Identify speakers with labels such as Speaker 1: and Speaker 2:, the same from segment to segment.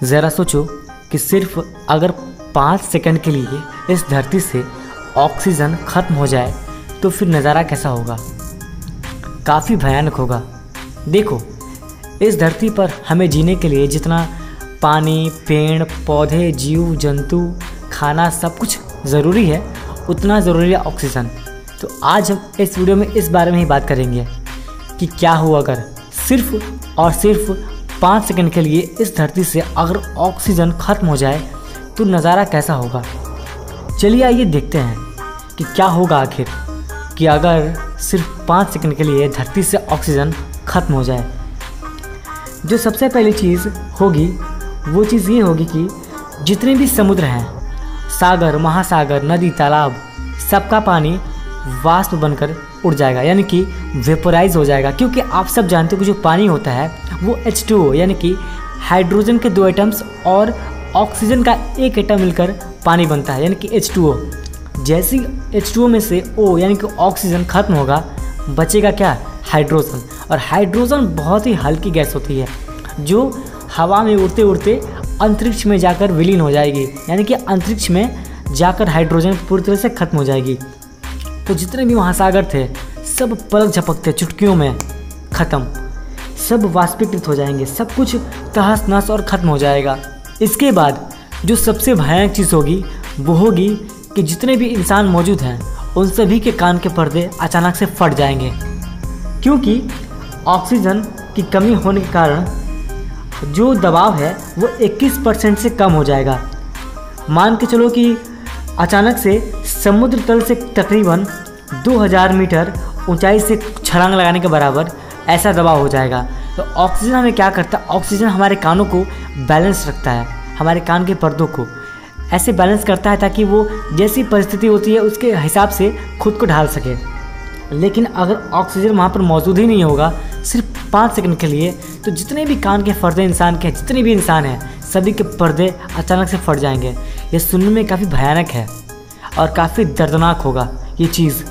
Speaker 1: ज़रा सोचो कि सिर्फ अगर 5 सेकंड के लिए इस धरती से ऑक्सीजन खत्म हो जाए तो फिर नज़ारा कैसा होगा। काफ़ी भयानक होगा। देखो, इस धरती पर हमें जीने के लिए जितना पानी, पेड़ पौधे, जीव जंतु, खाना सब कुछ ज़रूरी है, उतना ज़रूरी है ऑक्सीजन। तो आज हम इस वीडियो में इस बारे में ही बात करेंगे कि क्या हो अगर सिर्फ और सिर्फ 5 सेकंड के लिए इस धरती से अगर ऑक्सीजन खत्म हो जाए तो नज़ारा कैसा होगा। चलिए आइए देखते हैं कि क्या होगा आखिर कि अगर सिर्फ 5 सेकंड के लिए धरती से ऑक्सीजन खत्म हो जाए। जो सबसे पहली चीज़ होगी वो चीज़ ये होगी कि जितने भी समुद्र हैं, सागर, महासागर, नदी, तालाब, सबका पानी वाष्प बनकर उड़ जाएगा, यानी कि वेपोराइज हो जाएगा। क्योंकि आप सब जानते हो कि जो पानी होता है वो H2O यानी कि हाइड्रोजन के 2 एटम्स और ऑक्सीजन का 1 एटम मिलकर पानी बनता है, यानी कि H2O। जैसे H2O में से O यानी कि ऑक्सीजन खत्म होगा, बचेगा क्या? हाइड्रोजन। और हाइड्रोजन बहुत ही हल्की गैस होती है जो हवा में उड़ते उड़ते अंतरिक्ष में जाकर विलीन हो जाएगी, यानी कि अंतरिक्ष में जाकर हाइड्रोजन पूरी तरह से खत्म हो जाएगी। तो जितने भी महासागर थे सब पलक झपकते चुटकियों में ख़त्म, सब वाष्पीकृत हो जाएंगे, सब कुछ तहस नहस और ख़त्म हो जाएगा। इसके बाद जो सबसे भयानक चीज़ होगी वो होगी कि जितने भी इंसान मौजूद हैं उन सभी के कान के पर्दे अचानक से फट जाएंगे, क्योंकि ऑक्सीजन की कमी होने के कारण जो दबाव है वो 21% से कम हो जाएगा। मान के चलो कि अचानक से समुद्र तल से तकरीबन 2000 मीटर ऊंचाई से छलांग लगाने के बराबर ऐसा दबाव हो जाएगा। तो ऑक्सीजन हमें क्या करता है? ऑक्सीजन हमारे कानों को बैलेंस रखता है, हमारे कान के पर्दों को ऐसे बैलेंस करता है ताकि वो जैसी परिस्थिति होती है उसके हिसाब से खुद को ढाल सके। लेकिन अगर ऑक्सीजन वहाँ पर मौजूद ही नहीं होगा सिर्फ 5 सेकंड के लिए, तो जितने भी कान के पर्दे इंसान के, जितने भी इंसान हैं, सभी के पर्दे अचानक से फट जाएंगे। ये सुनने में काफ़ी भयानक है और काफ़ी दर्दनाक होगा ये चीज़।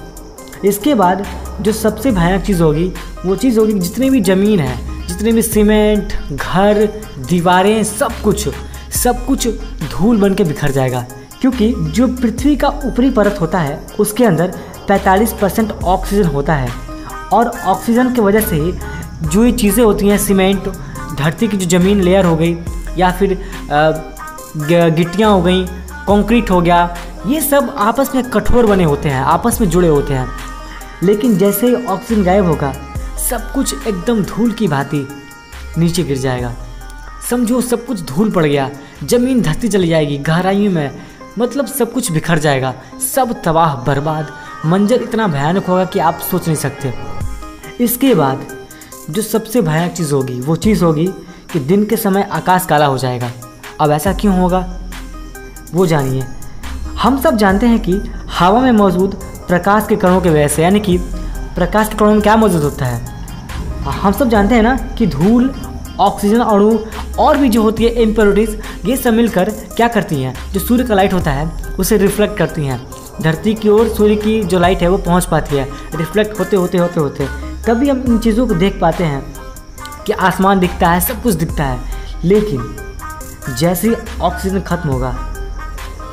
Speaker 1: इसके बाद जो सबसे भयानक चीज़ होगी वो चीज़ होगी कि जितनी भी ज़मीन है, जितने भी सीमेंट, घर, दीवारें, सब कुछ धूल बन के बिखर जाएगा। क्योंकि जो पृथ्वी का ऊपरी परत होता है उसके अंदर 45% ऑक्सीजन होता है, और ऑक्सीजन की वजह से ही जो ये चीज़ें होती हैं, सीमेंट, धरती की जो ज़मीन लेयर हो गई या फिर गिट्टियाँ हो गई, कंक्रीट हो गया, ये सब आपस में कठोर बने होते हैं, आपस में जुड़े होते हैं। लेकिन जैसे ही ऑक्सीजन गायब होगा सब कुछ एकदम धूल की भांति नीचे गिर जाएगा। समझो सब कुछ धूल पड़ गया, ज़मीन धरती चली जाएगी गहराइयों में, मतलब सब कुछ बिखर जाएगा, सब तबाह बर्बाद। मंजर इतना भयानक होगा कि आप सोच नहीं सकते। इसके बाद जो सबसे भयानक चीज़ होगी वो चीज़ होगी कि दिन के समय आकाश काला हो जाएगा। अब ऐसा क्यों होगा वो जानिए। हम सब जानते हैं कि हवा में मौजूद प्रकाश के कणों की वजह से, यानी कि प्रकाश के कणों में क्या मौजूद होता है, हम सब जानते हैं ना कि धूल, ऑक्सीजन अणु और भी जो होती है इम्प्योरिटीज़, ये सब मिलकर क्या करती हैं, जो सूर्य का लाइट होता है उसे रिफ्लेक्ट करती हैं धरती की ओर। सूर्य की जो लाइट है वो पहुंच पाती है, रिफ्लेक्ट होते होते तभी हम इन चीज़ों को देख पाते हैं कि आसमान दिखता है, सब कुछ दिखता है। लेकिन जैसे ही ऑक्सीजन खत्म होगा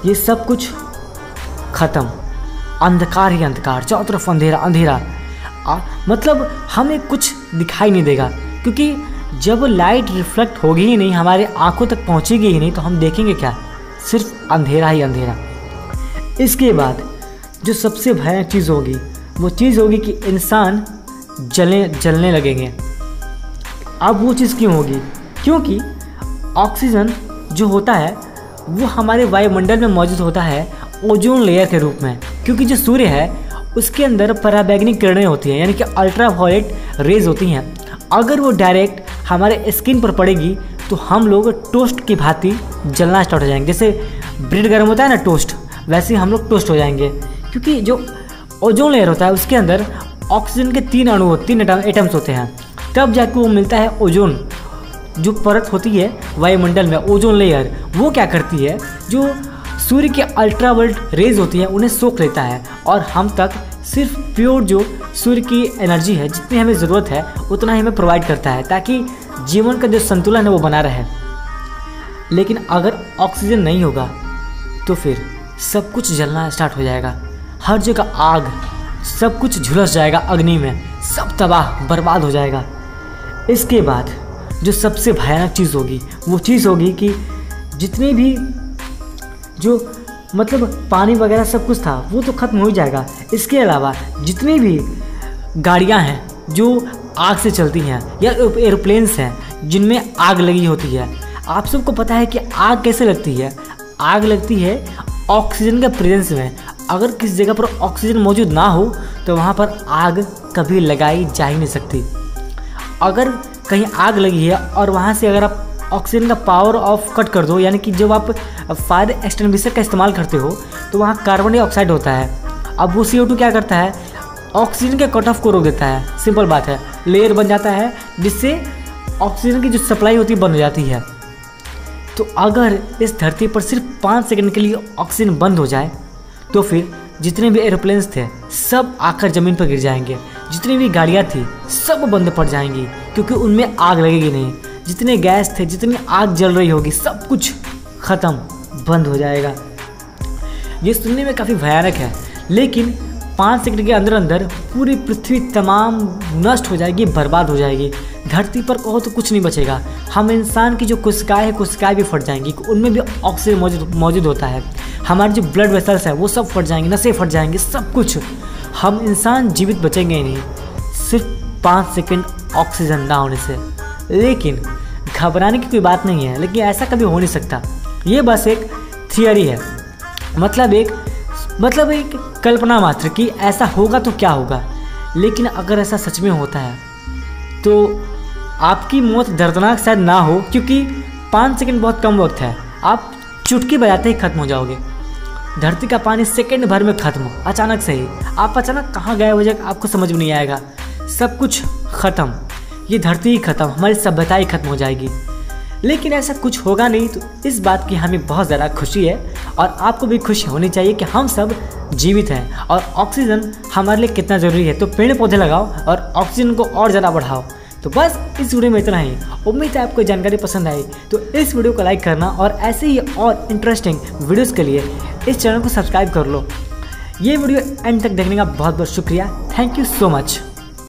Speaker 1: ये सब कुछ ख़त्म, अंधकार ही अंधकार, चारों तरफ अंधेरा मतलब हमें कुछ दिखाई नहीं देगा। क्योंकि जब लाइट रिफ्लेक्ट होगी ही नहीं, हमारे आंखों तक पहुंचेगी ही नहीं, तो हम देखेंगे क्या? सिर्फ अंधेरा ही अंधेरा। इसके बाद जो सबसे भयानक चीज़ होगी वो चीज़ होगी कि इंसान जलने लगेंगे। अब वो चीज़ क्यों होगी? क्योंकि ऑक्सीजन जो होता है वो हमारे वायुमंडल में मौजूद होता है ओजोन लेयर के रूप में। क्योंकि जो सूर्य है उसके अंदर पराबैंगनी किरणें होती हैं, यानी कि अल्ट्रावायलेट रेज होती हैं। अगर वो डायरेक्ट हमारे स्किन पर पड़ेगी तो हम लोग टोस्ट की भांति जलना स्टार्ट हो जाएंगे। जैसे ब्रेड गर्म होता है ना टोस्ट, वैसे ही हम लोग टोस्ट हो जाएंगे। क्योंकि जो ओजोन लेयर होता है उसके अंदर ऑक्सीजन के 3 एटम्स होते हैं, तब जाके वो मिलता है ओजोन। जो परत होती है वायुमंडल में, ओजोन लेयर, वो क्या करती है, जो सूर्य के अल्ट्रावायलेट रेज होती है उन्हें सोख लेता है और हम तक सिर्फ प्योर जो सूर्य की एनर्जी है, जितनी हमें ज़रूरत है उतना ही हमें प्रोवाइड करता है, ताकि जीवन का जो संतुलन है वो बना रहे। लेकिन अगर ऑक्सीजन नहीं होगा तो फिर सब कुछ जलना स्टार्ट हो जाएगा, हर जगह आग, सब कुछ झुलस जाएगा अग्नि में, सब तबाह बर्बाद हो जाएगा। इसके बाद जो सबसे भयानक चीज़ होगी वो चीज़ होगी कि जितने भी जो मतलब पानी वगैरह सब कुछ था वो तो ख़त्म हो ही जाएगा। इसके अलावा जितनी भी गाड़ियां हैं जो आग से चलती हैं या एरोप्लेन्स हैं जिनमें आग लगी होती है, आप सबको पता है कि आग कैसे लगती है। आग लगती है ऑक्सीजन के प्रेजेंस में। अगर किसी जगह पर ऑक्सीजन मौजूद ना हो तो वहाँ पर आग कभी लगाई जा ही नहीं सकती। अगर कहीं आग लगी है और वहाँ से अगर आप ऑक्सीजन का पावर ऑफ कट कर दो, यानी कि जब आप फायर एक्सटिंग्विशर का इस्तेमाल करते हो तो वहाँ कार्बन डाइऑक्साइड होता है। अब वो CO2 क्या करता है, ऑक्सीजन के कट ऑफ को रोक देता है। सिंपल बात है, लेयर बन जाता है जिससे ऑक्सीजन की जो सप्लाई होती है बंद हो जाती है। तो अगर इस धरती पर सिर्फ 5 सेकंड के लिए ऑक्सीजन बंद हो जाए तो फिर जितने भी एरोप्लेन्स थे सब आकर ज़मीन पर गिर जाएंगे, जितनी भी गाड़ियाँ थी सब बंद पड़ जाएंगी क्योंकि उनमें आग लगेगी नहीं। जितने गैस थे, जितनी आग जल रही होगी, सब कुछ ख़त्म, बंद हो जाएगा। ये सुनने में काफ़ी भयानक है, लेकिन 5 सेकंड के अंदर अंदर पूरी पृथ्वी तमाम नष्ट हो जाएगी, बर्बाद हो जाएगी। धरती पर कहो तो कुछ नहीं बचेगा। हम इंसान की जो कोशिकाएं भी फट जाएंगी, उनमें भी ऑक्सीजन मौजूद होता है। हमारे जो ब्लड वेसल्स है वो सब फट जाएंगे, नसें फट जाएंगी, सब कुछ। हम इंसान जीवित बचेंगे ही नहीं सिर्फ 5 सेकंड ऑक्सीजन ना होने से। लेकिन घबराने की कोई बात नहीं है, लेकिन ऐसा कभी हो नहीं सकता। ये बस एक थियरी है, मतलब एक कल्पना मात्र कि ऐसा होगा तो क्या होगा। लेकिन अगर ऐसा सच में होता है तो आपकी मौत दर्दनाक शायद ना हो, क्योंकि 5 सेकंड बहुत कम वक्त है। आप चुटकी बजाते ही ख़त्म हो जाओगे। धरती का पानी सेकंड भर में ख़त्म, अचानक से ही। आप अचानक कहाँ गए हो जाएगा आपको समझ में नहीं आएगा। सब कुछ ख़त्म, ये धरती ही ख़त्म, हमारी सभ्यता ही ख़त्म हो जाएगी। लेकिन ऐसा कुछ होगा नहीं, तो इस बात की हमें बहुत ज़्यादा खुशी है और आपको भी खुशी होनी चाहिए कि हम सब जीवित हैं और ऑक्सीजन हमारे लिए कितना ज़रूरी है। तो पेड़ पौधे लगाओ और ऑक्सीजन को और ज़्यादा बढ़ाओ। तो बस इस वीडियो में इतना ही। उम्मीद है आपको जानकारी पसंद आई, तो इस वीडियो को लाइक करना और ऐसे ही और इंटरेस्टिंग वीडियोज़ के लिए इस चैनल को सब्सक्राइब कर लो। ये वीडियो एंड तक देखने का बहुत बहुत शुक्रिया। Thank you so much.